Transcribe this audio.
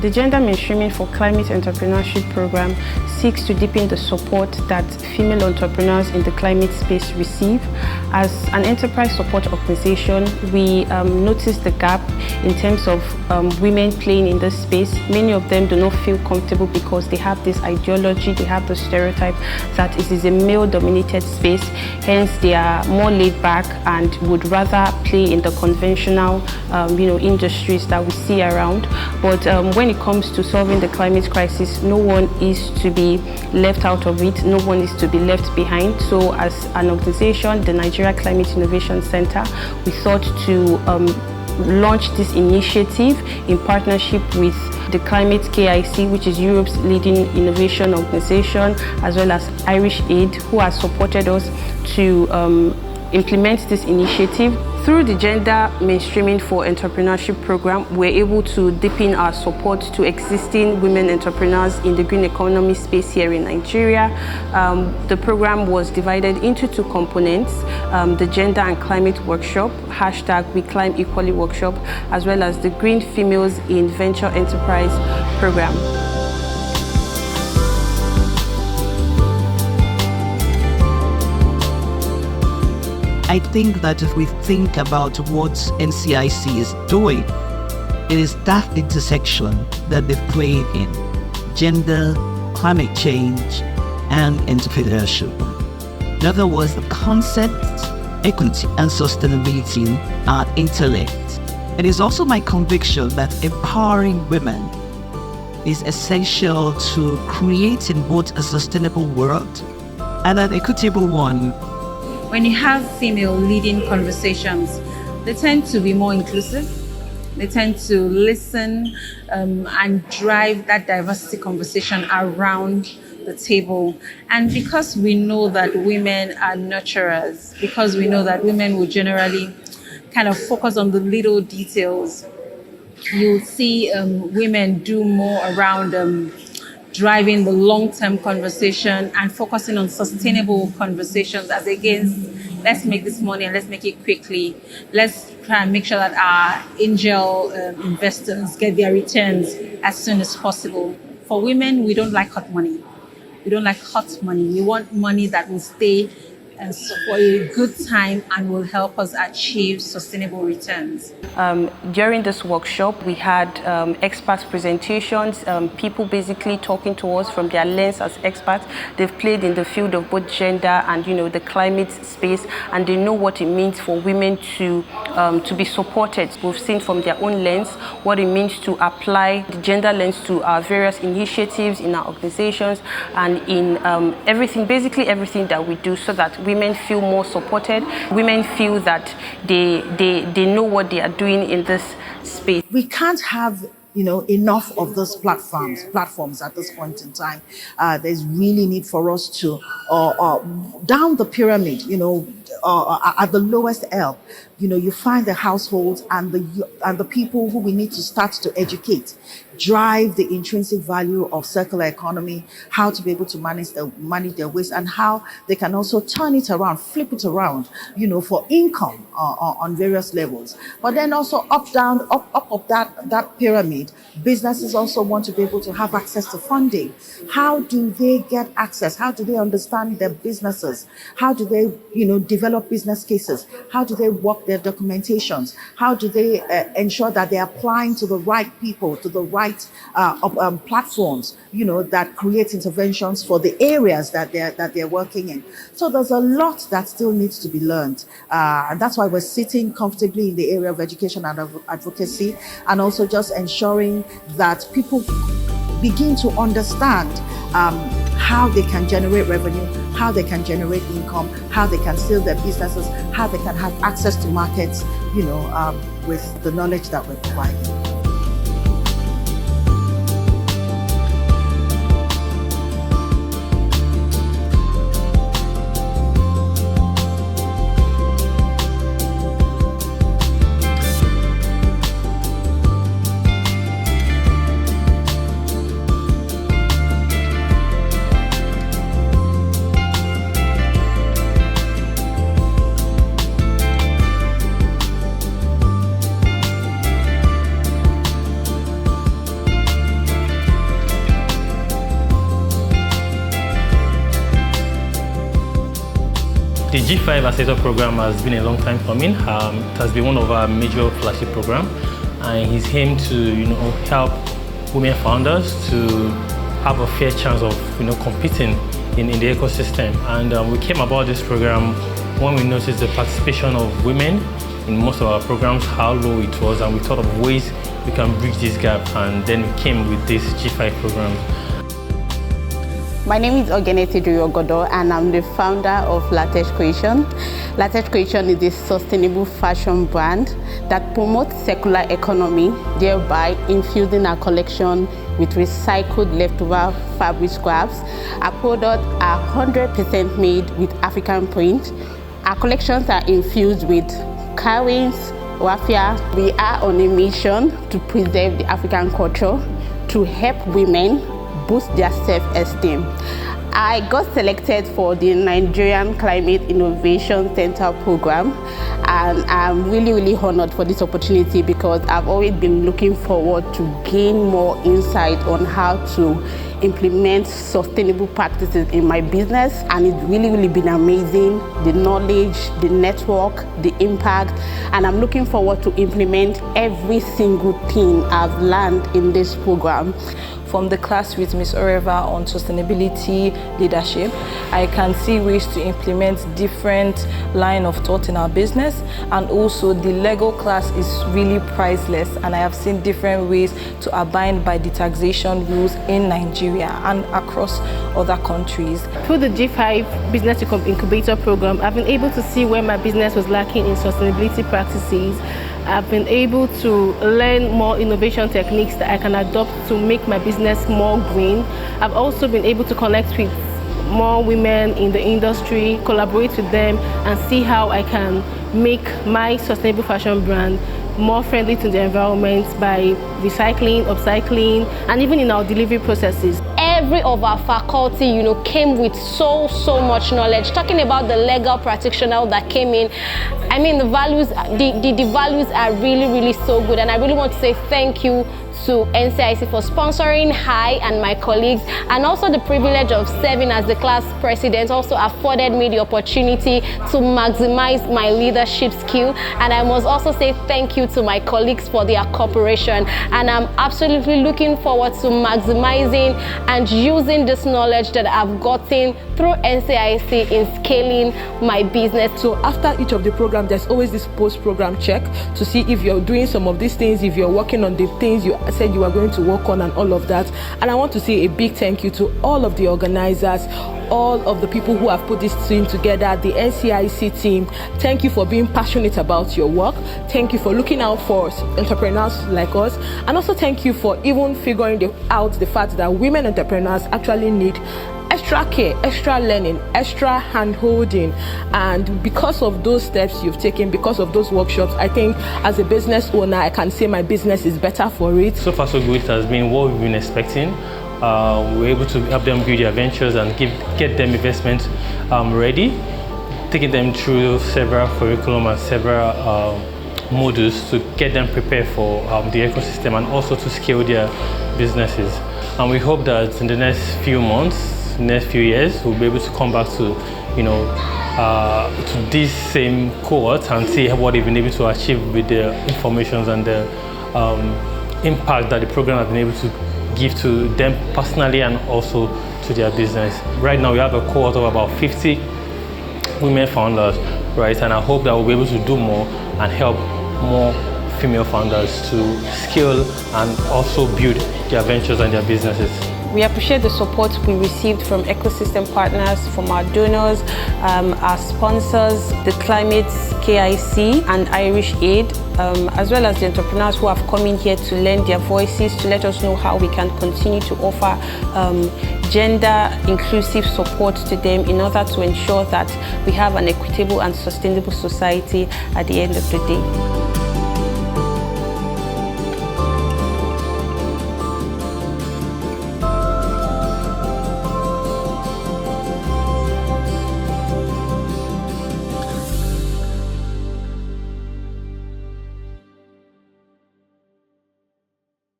The Gender Mainstreaming for Climate Entrepreneurship program seeks to deepen the support that female entrepreneurs in the climate space receive. As an enterprise support organization, we noticed the gap in terms of women playing in this space. Many of them do not feel comfortable because they have this ideology, they have the stereotype that it is a male-dominated space. Hence, they are more laid back and would rather play in the conventional, industries that we see around. But when it comes to solving the climate crisis, no one is to be left out of it. No one is to be left behind. So, as an organization, the Nigeria Climate Innovation Center, we thought to launch this initiative in partnership with the Climate KIC, which is Europe's leading innovation organization, as well as Irish Aid, who has supported us to implement this initiative. Through the Gender Mainstreaming for Entrepreneurship program, we're able to deepen our support to existing women entrepreneurs in the green economy space here in Nigeria. The program was divided into two components, the Gender and Climate Workshop, #WeClimeEquallyWorkshop, as well as the Green Females in Venture Enterprise program. I think that if we think about what NCIC is doing, it is that intersection that they've played in: gender, climate change, and entrepreneurship. In other words, the concepts, equity, and sustainability are interlinked. It is also my conviction that empowering women is essential to creating both a sustainable world and an equitable one. When you have female leading conversations, they tend to be more inclusive. They tend to listen and drive that diversity conversation around the table. And because we know that women are nurturers, because we know that women will generally kind of focus on the little details, you'll see women do more around driving the long-term conversation and focusing on sustainable conversations as against let's make this money and let's make it quickly. Let's try and make sure that our angel investors get their returns as soon as possible. For women, we don't like hot money. We don't like hot money. We want money that will stay for a good time and will help us achieve sustainable returns. During this workshop, we had expert presentations, people basically talking to us from their lens as experts. They've played in the field of both gender and the climate space, and they know what it means for women to be supported. We've seen from their own lens what it means to apply the gender lens to our various initiatives in our organizations and in basically everything that we do, so that women feel more supported. Women feel that they know what they are doing in this space. We can't have enough of those platforms at this point in time. There's really need for us to down the pyramid, at the lowest ebb, you find the households and the people who we need to start to educate, drive the intrinsic value of circular economy, how to be able to manage their waste, and how they can also turn it around, flip it around, for income on various levels. But then also up of that pyramid, businesses also want to be able to have access to funding. How do they get access? How do they understand their businesses? How do they, develop business cases? How do they work their documentations? How do they ensure that they're applying to the right people, to the right platforms, that create interventions for the areas that they're working in? So there's a lot that still needs to be learned. And that's why we're sitting comfortably in the area of education and advocacy, and also just ensuring that people begin to understand how they can generate revenue, how they can generate income, how they can scale their businesses, how they can have access to markets, with the knowledge that we're providing. G-FIVE Accelerator program has been a long time coming. It has been one of our major flagship programs, and it's aimed to help women founders to have a fair chance of competing in the ecosystem. And we came about this program when we noticed the participation of women in most of our programs, how low it was, and we thought of ways we can bridge this gap, and then we came with this G-FIVE program. My name is Ogenete Ogodo, and I'm the founder of Latesh Creation. Latesh Creation is a sustainable fashion brand that promotes circular economy, thereby infusing our collection with recycled leftover fabric scraps. Our products are 100% made with African print. Our collections are infused with carvings, raffia. We are on a mission to preserve the African culture, to help women boost their self-esteem. I got selected for the Nigerian Climate Innovation Center program, and I'm really honored for this opportunity because I've always been looking forward to gain more insight on how to implement sustainable practices in my business, and it's really been amazing, the knowledge, the network, the impact, and I'm looking forward to implement every single thing I've learned in this program. From the class with Ms. Oreva on sustainability leadership, I can see ways to implement different line of thought in our business, and also the Lego class is really priceless, and I have seen different ways to abide by the taxation rules in Nigeria and across other countries. Through the G-FIVE Business Incubator program, I've been able to see where my business was lacking in sustainability practices. I've been able to learn more innovation techniques that I can adopt to make my business more green. I've also been able to connect with more women in the industry, collaborate with them, and see how I can make my sustainable fashion brand more friendly to the environment by recycling, upcycling, and even in our delivery processes. Every of our faculty, came with so much knowledge. Talking about the legal practitioner that came in, I mean, the values are really so good, and I really want to say thank you to NCIC for sponsoring I and my colleagues, and also the privilege of serving as the class president also afforded me the opportunity to maximize my leadership skill. And I must also say thank you to my colleagues for their cooperation, and I'm absolutely looking forward to maximizing and using this knowledge that I've gotten through NCIC in scaling my business. So after each of the programs, there's always this post-program check to see if you're doing some of these things, if you're working on the things you said you were going to work on, and all of that. And I want to say a big thank you to all of the organizers, all of the people who have put this team together, the NCIC team. Thank you for being passionate about your work. Thank you for looking out for entrepreneurs like us. And also thank you for even figuring out the fact that women entrepreneurs actually need extra care, extra learning, extra hand-holding. And because of those steps you've taken, because of those workshops, I think as a business owner, I can say my business is better for it. So far so good. It has been what we've been expecting. We're able to help them build their ventures and get them investment ready, taking them through several curriculum and several modules to get them prepared for the ecosystem and also to scale their businesses. And we hope that in the next few months, next few years, we'll be able to come back to to this same cohort and see what they've been able to achieve with the informations and the impact that the program has been able to give to them personally and also to their business. Right now we have a cohort of about 50 women founders, right? And I hope that we'll be able to do more and help more female founders to scale and also build their ventures and their businesses. We appreciate the support we received from ecosystem partners, from our donors, our sponsors, the Climate KIC and Irish Aid, as well as the entrepreneurs who have come in here to lend their voices, to let us know how we can continue to offer gender-inclusive support to them in order to ensure that we have an equitable and sustainable society at the end of the day.